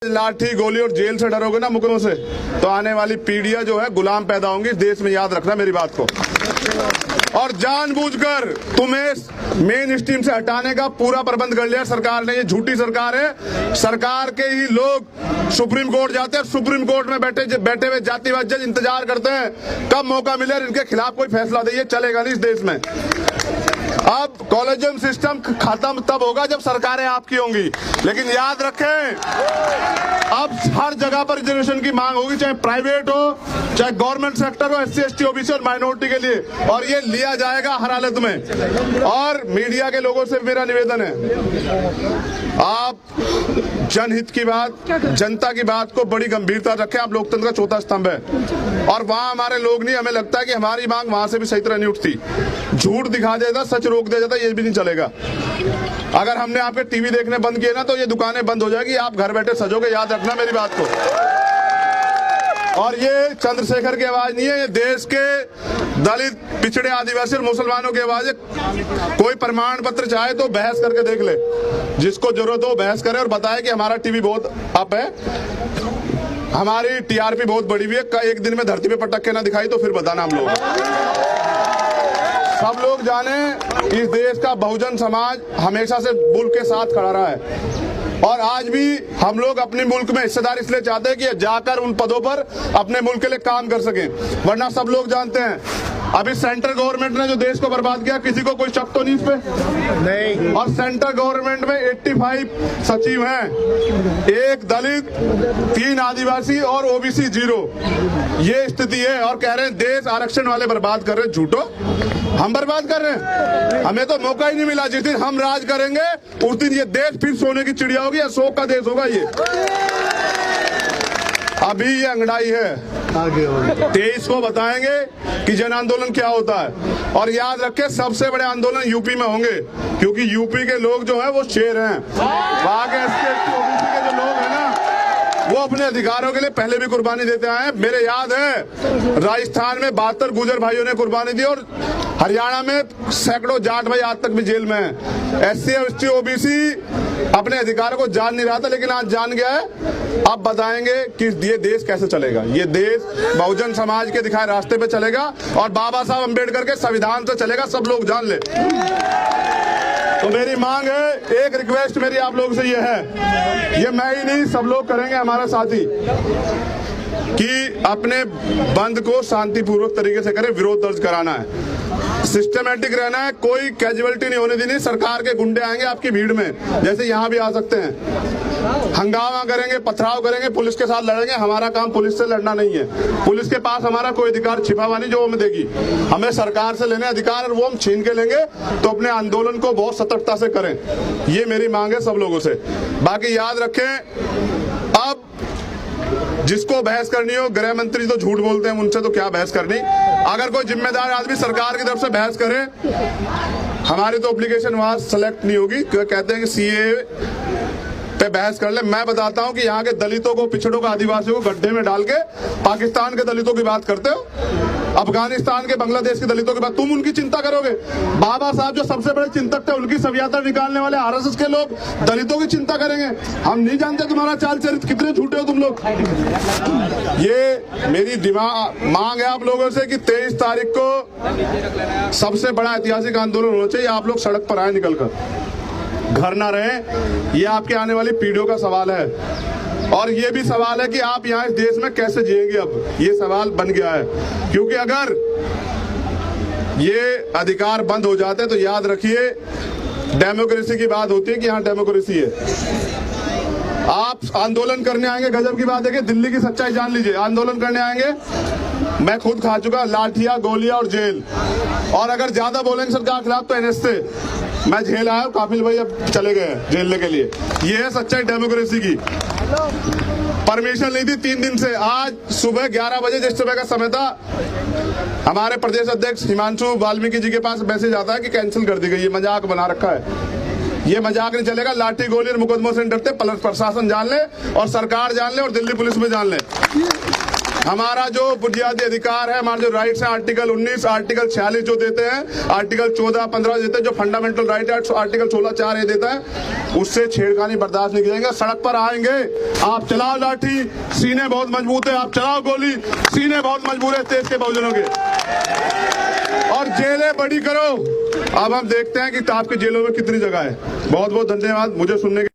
लाठी गोली और जेल से डरोगे ना मुकदमों से, तो आने वाली पीढ़ियां जो है गुलाम पैदा होंगी इस देश में। याद रखना मेरी बात को। और जानबूझकर तुम्हें मेन स्ट्रीम से हटाने का पूरा प्रबंध कर लिया सरकार ने। ये झूठी सरकार है। सरकार के ही लोग सुप्रीम कोर्ट जाते हैं, सुप्रीम कोर्ट में बैठे हुए जातिवाद जज इंतजार करते हैं कब मौका मिले इनके खिलाफ कोई फैसला दे। ये चलेगा नहीं इस देश में। अब कॉलेजियम सिस्टम खत्म तब होगा जब सरकारें आपकी होंगी। लेकिन याद रखें, अब हर जगह पर रिजर्वेशन की मांग होगी, चाहे प्राइवेट हो चाहे गवर्नमेंट सेक्टर हो, SC ST OBC और माइनॉरिटी के लिए, और ये लिया जाएगा हर हालत में। और मीडिया के लोगों से मेरा निवेदन है, आप जनहित की बात, जनता की बात को बड़ी गंभीरता रखें। आप लोकतंत्र का चौथा स्तंभ है और वहां हमारे लोग नहीं, हमें लगता है कि हमारी मांग वहां से भी सही तरह नहीं उठती। झूठ दिखा देता, सच रोक दे जाता, ये भी नहीं चलेगा। अगर हमने आपके टीवी देखने बंद किए ना तो ये दुकानें बंद हो जाएगी, आप घर बैठे सजोगे। याद रखना मेरी बात को। और ये चंद्रशेखर की आवाज नहीं है, ये देश के दलित, पिछड़े, आदिवासी और मुसलमानों की आवाज है। कोई प्रमाण पत्र चाहे तो बहस करके देख ले, जिसको जरूरत हो बहस करे और बताए कि हमारा टीवी बहुत अप है, हमारी TRP बहुत बड़ी हुई है। एक दिन में धरती पे पटक के ना दिखाई तो फिर बताना हम लोग। सब लोग जाने इस देश का बहुजन समाज हमेशा से मुल्क के साथ खड़ा रहा है और आज भी हम लोग अपने मुल्क में हिस्सेदार इसलिए चाहते हैं कि जाकर उन पदों पर अपने मुल्क के लिए काम कर सकें। वरना सब लोग जानते हैं अभी सेंट्रल गवर्नमेंट ने जो देश को बर्बाद किया, किसी को कोई शक तो नहीं इस पे? नहीं। और सेंट्रल गवर्नमेंट में 85 सचिव हैं, 1 दलित, 3 आदिवासी और OBC 0। ये स्थिति है और कह रहे हैं देश आरक्षण वाले बर्बाद कर रहे हैं। झूठो, हम बर्बाद कर रहे हैं? हमें तो मौका ही नहीं मिला। जिस दिन हम राज करेंगे उस दिन ये देश फिर सोने की चिड़िया होगी, अशोक का देश होगा ये। अभी ये अंगड़ाई है, 23 को बताएंगे कि जन आंदोलन क्या होता है। और याद रखें, सबसे बड़े आंदोलन यूपी में होंगे, क्योंकि यूपी के लोग जो है वो शेर हैं। वहां के SC ST OBC के जो लोग हैं ना, वो अपने अधिकारों के लिए पहले भी कुर्बानी देते आए हैं। मेरे याद है राजस्थान में 72 गुर्जर भाइयों ने कुर्बानी दी और हरियाणा में सैकड़ों जाट भाई आज तक भी जेल में हैं। SC ST OBC अपने अधिकारों को जान नहीं रहा था, लेकिन आज जान गया है। अब बताएंगे कि ये देश कैसे चलेगा। ये देश बहुजन समाज के दिखाए रास्ते पे चलेगा और बाबा साहब अम्बेडकर के संविधान से चलेगा, सब लोग जान ले। तो मेरी मांग है, एक रिक्वेस्ट मेरी आप लोगों से ये है, ये मैं ही नहीं सब लोग करेंगे हमारे साथी, कि अपने बंद को शांतिपूर्वक तरीके से करें। विरोध दर्ज कराना है, सिस्टमेटिक रहना है, कोई कैजुअलिटी नहीं होने देनी। सरकार के गुंडे आएंगे आपकी भीड़ में, जैसे यहाँ भी आ सकते हैं, हंगामा करेंगे, पथराव करेंगे, पुलिस के साथ लड़ेंगे। हमारा काम पुलिस से लड़ना नहीं है। पुलिस के पास हमारा कोई अधिकार छिपा हुआ नहीं जो हमें देगी। हमें सरकार से लेने अधिकार और वो हम छीन के लेंगे। तो अपने आंदोलन को बहुत सतर्कता से करें, ये मेरी मांग है सब लोगों से। बाकी याद रखें, अब जिसको बहस करनी हो, गृह मंत्री तो झूठ बोलते हैं, उनसे तो क्या बहस करनी। अगर कोई जिम्मेदार आदमी सरकार की तरफ से बहस करे, हमारी तो एप्लीकेशन वहां सेलेक्ट नहीं होगी, कहते हैं कि CAA पे बहस कर ले। मैं बताता हूं कि यहाँ के दलितों को, पिछड़ों को, आदिवासियों को गड्ढे में डाल के पाकिस्तान के दलितों की बात करते हो, अफगानिस्तान के, बांग्लादेश के दलितों की बात तुम उनकी चिंता करोगे। बाबा साहब जो सबसे बड़े चिंतक थे, उनकी सभ्यता निकालने वाले RSS के लोग दलितों की चिंता करेंगे। हम नहीं जानते तुम्हारा चाल चरित्र, कितने झूठे हो तुम लोग। ये मेरी मांग है आप लोगों से कि 23 तारीख को सबसे बड़ा ऐतिहासिक आंदोलन होना चाहिए। आप लोग सड़क पर आए, निकलकर घर ना रहे। ये आपके आने वाली पीढ़ियों का सवाल है और ये भी सवाल है कि आप यहाँ इस देश में कैसे जिएंगे। अब ये सवाल बन गया है, क्योंकि अगर ये अधिकार बंद हो जाते हैं तो याद रखिए, डेमोक्रेसी की बात होती है कि यहाँ डेमोक्रेसी है। आप आंदोलन करने आएंगे, गजब की बात है कि दिल्ली की सच्चाई जान लीजिए। आंदोलन करने आएंगे, मैं खुद खा चुका लाठियां, गोलियां और जेल। और अगर ज्यादा बोलेंगे सरकार के खिलाफ तो NS से मैं जेल आया हूं, काफिल भाई अब चले गए जेलने के लिए। ये है सच्चाई डेमोक्रेसी की। परमिशन नहीं थी 3 दिन से। आज सुबह 11 बजे जिस सुबह का समय था, हमारे प्रदेश अध्यक्ष हिमांशु वाल्मीकि जी के पास मैसेज आता है कि कैंसिल कर दी गई। ये मजाक बना रखा है, ये मजाक नहीं चलेगा। लाठी गोली और मुकदमों से डरते प्रशासन जान ले और सरकार जान ले और दिल्ली पुलिस में जान ले। हमारा जो बुनियादी अधिकार है, हमारे जो राइट्स हैं, आर्टिकल 19, आर्टिकल 46 जो देते हैं, आर्टिकल 14, 15 देते हैं, जो फंडामेंटल राइट है आर्टिकल 16, 4 ये देता है, उससे छेड़खानी बर्दाश्त नहीं करेंगे। सड़क पर आएंगे, आप चलाओ लाठी, सीने बहुत मजबूत है, आप चलाओ गोली, सीने बहुत मजबूत है देश के बहुजनों के, और जेलें बड़ी करो। अब हम देखते हैं कि आपकी जेलों में कितनी जगह है। बहुत बहुत धन्यवाद मुझे सुनने के